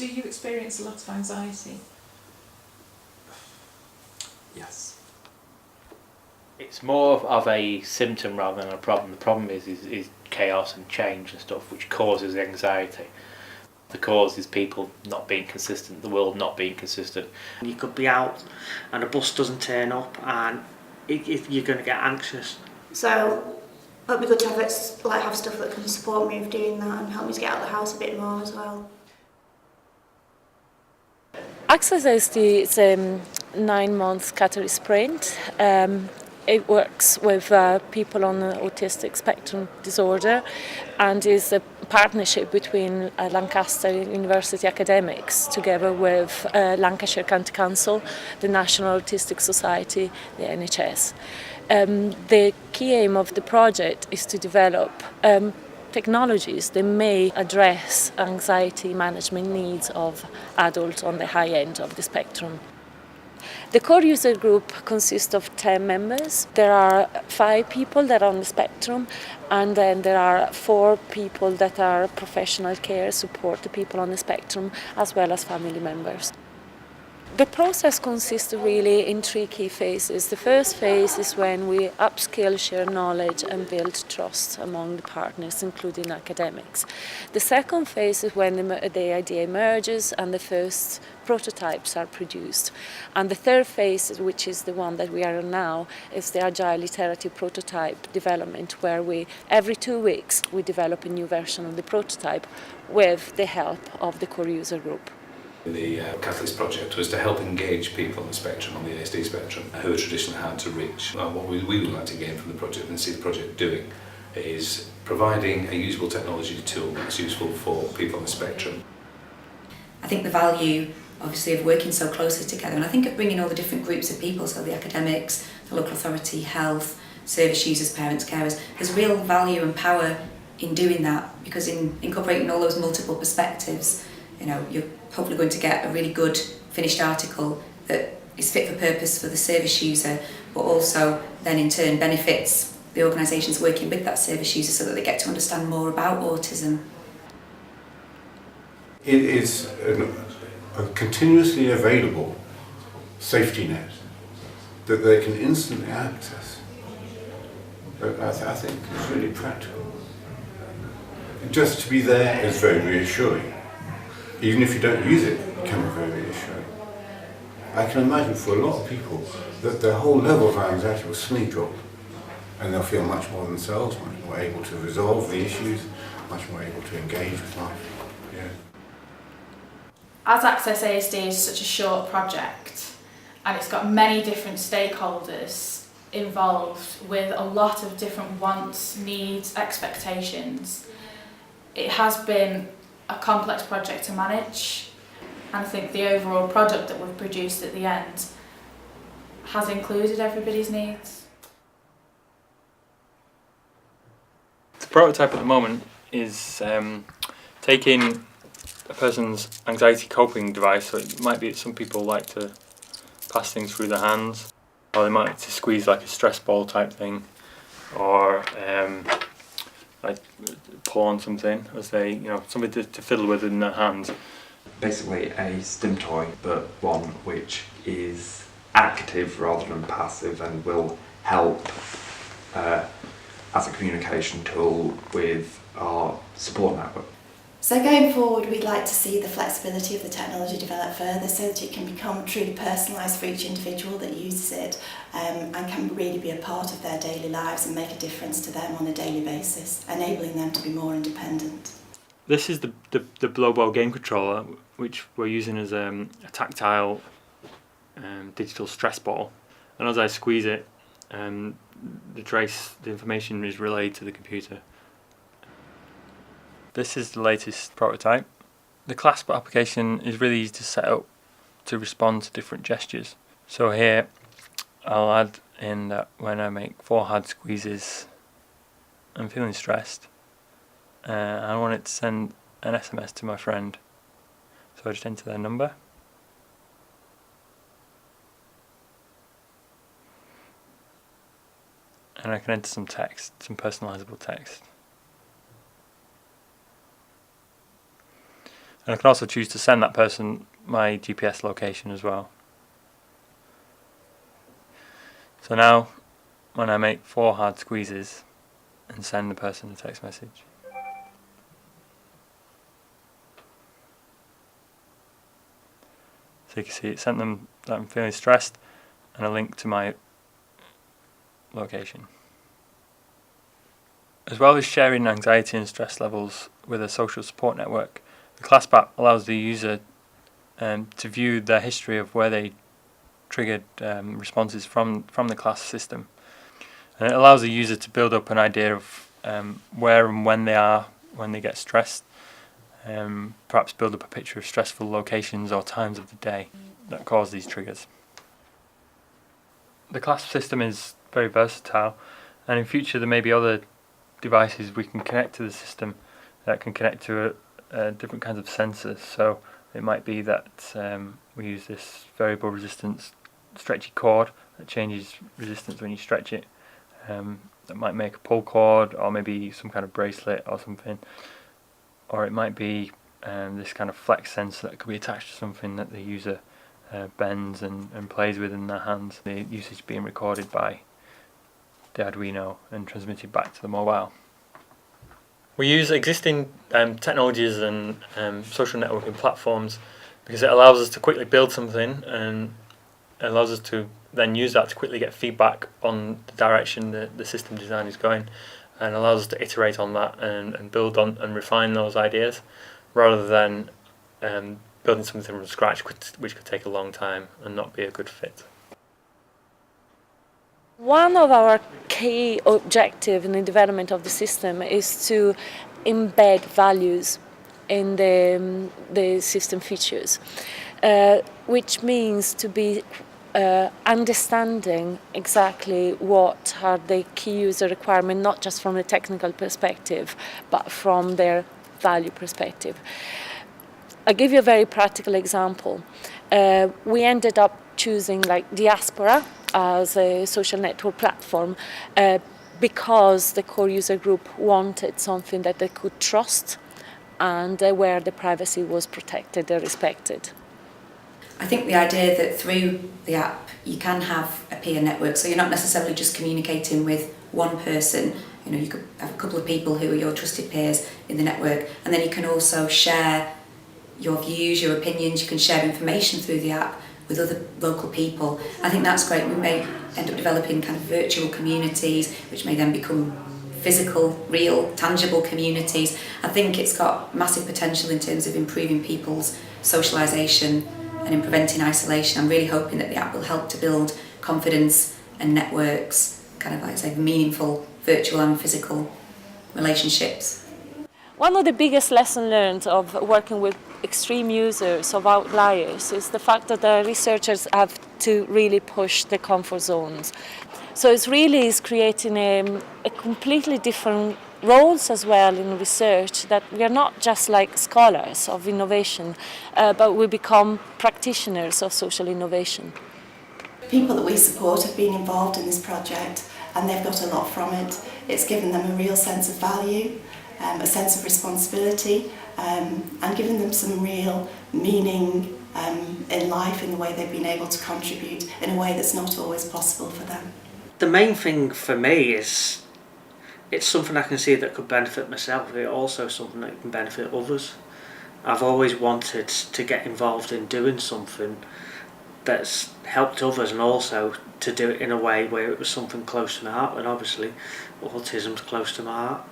Do you experience a lot of anxiety? Yes. It's more of a symptom rather than a problem. The problem is chaos and change and stuff, which causes anxiety. The cause is people not being consistent, the world not being consistent. You could be out and a bus doesn't turn up and you're going to get anxious. So it'd be good to have stuff that can support me with doing that and help me to get out of the house a bit more as well. Access ASD is a 9-month category sprint. It works with people on the autistic spectrum disorder and is a partnership between Lancaster University academics together with Lancashire County Council, the National Autistic Society, the NHS. The key aim of the project is to develop technologies that may address anxiety management needs of adults on the high end of the spectrum. The core user group consists of 10 members. There are 5 people that are on the spectrum, and then there are 4 people that are professional care, support the people on the spectrum, as well as family members. The process consists really in 3 key phases. The first phase is when we upskill, share knowledge and build trust among the partners, including academics. The second phase is when the idea emerges and the first prototypes are produced. And the third phase, which is the one that we are in now, is the agile iterative prototype development, where every 2 weeks we develop a new version of the prototype with the help of the core user group. The Catalyst project was to help engage people on the spectrum, on the ASD spectrum, who are traditionally hard to reach. What we would like to gain from the project and see the project doing is providing a usable technology tool that's useful for people on the spectrum. I think the value, obviously, of working so closely together, and I think of bringing all the different groups of people, so the academics, the local authority, health, service users, parents, carers, there's real value and power in doing that, because in incorporating all those multiple perspectives, you're hopefully going to get a really good finished article that is fit for purpose for the service user, but also then in turn benefits the organisations working with that service user so that they get to understand more about autism. It is a continuously available safety net that they can instantly access. I think it's really practical. Just to be there is very reassuring. Even if you don't use it, it can be very reassuring. I can imagine for a lot of people that their whole level of anxiety will suddenly drop and they'll feel much more themselves, much more able to resolve the issues, much more able to engage with life. Yeah. As Access ASD is such a short project and it's got many different stakeholders involved with a lot of different wants, needs, expectations, it has been a complex project to manage, and I think the overall product that we've produced at the end has included everybody's needs. The prototype at the moment is taking a person's anxiety coping device, so it might be that some people like to pass things through their hands, or they might like to squeeze like a stress ball type thing, or like pull on something as they, something to fiddle with in their hands. Basically a stim toy, but one which is active rather than passive and will help as a communication tool with our support network. So going forward, we'd like to see the flexibility of the technology develop further so that it can become truly personalised for each individual that uses it, and can really be a part of their daily lives and make a difference to them on a daily basis, enabling them to be more independent. This is the Blowball game controller, which we're using as a tactile digital stress ball, and as I squeeze it, the information is relayed to the computer. This is the latest prototype. The clasp application is really easy to set up to respond to different gestures. So here I'll add in that when I make 4 hard squeezes, I'm feeling stressed. I want it to send an SMS to my friend. So I just enter their number. And I can enter some text, some personalisable text. And I can also choose to send that person my GPS location as well. So now, when I make 4 hard squeezes and send the person a text message, so you can see it sent them that I'm feeling stressed and a link to my location. As well as sharing anxiety and stress levels with a social support network, the CLASP app allows the user to view their history of where they triggered responses from the CLASP system. And it allows the user to build up an idea of where and when they are when they get stressed, perhaps build up a picture of stressful locations or times of the day that cause these triggers. The CLASP system is very versatile, and in future there may be other devices we can connect to the system that can connect to different kinds of sensors. So it might be that we use this variable resistance stretchy cord that changes resistance when you stretch it. That might make a pull cord, or maybe some kind of bracelet or something. Or it might be this kind of flex sensor that could be attached to something that the user bends and plays with in their hands. The usage being recorded by the Arduino and transmitted back to the mobile. We use existing technologies and social networking platforms because it allows us to quickly build something, and it allows us to then use that to quickly get feedback on the direction that the system design is going, and allows us to iterate on that and build on and refine those ideas, rather than building something from scratch, which could take a long time and not be a good fit. One of our key objectives in the development of the system is to embed values in the system features, which means to be understanding exactly what are the key user requirements, not just from a technical perspective, but from their value perspective. I'll give you a very practical example. We ended up choosing like Diaspora as a social network platform because the core user group wanted something that they could trust and where the privacy was protected and respected. I think the idea that through the app you can have a peer network, so you're not necessarily just communicating with one person. You know, you could have a couple of people who are your trusted peers in the network, and then you can also share your views, your opinions. You can share information through the app with other local people. I think that's great. We may end up developing kind of virtual communities, which may then become physical, real, tangible communities. I think it's got massive potential in terms of improving people's socialisation and in preventing isolation. I'm really hoping that the app will help to build confidence and networks, kind of like I say, meaningful virtual and physical relationships. One of the biggest lessons learned of working with extreme users of outliers is the fact that the researchers have to really push the comfort zones. So it really is creating a completely different roles as well in research, that we are not just like scholars of innovation, but we become practitioners of social innovation. People that we support have been involved in this project and they've got a lot from it. It's given them a real sense of value, a sense of responsibility, and given them some real meaning in life in the way they've been able to contribute in a way that's not always possible for them. The main thing for me is it's something I can see that could benefit myself. It's also something that can benefit others. I've always wanted to get involved in doing something that's helped others, and also to do it in a way where it was something close to my heart, and obviously autism's close to my heart.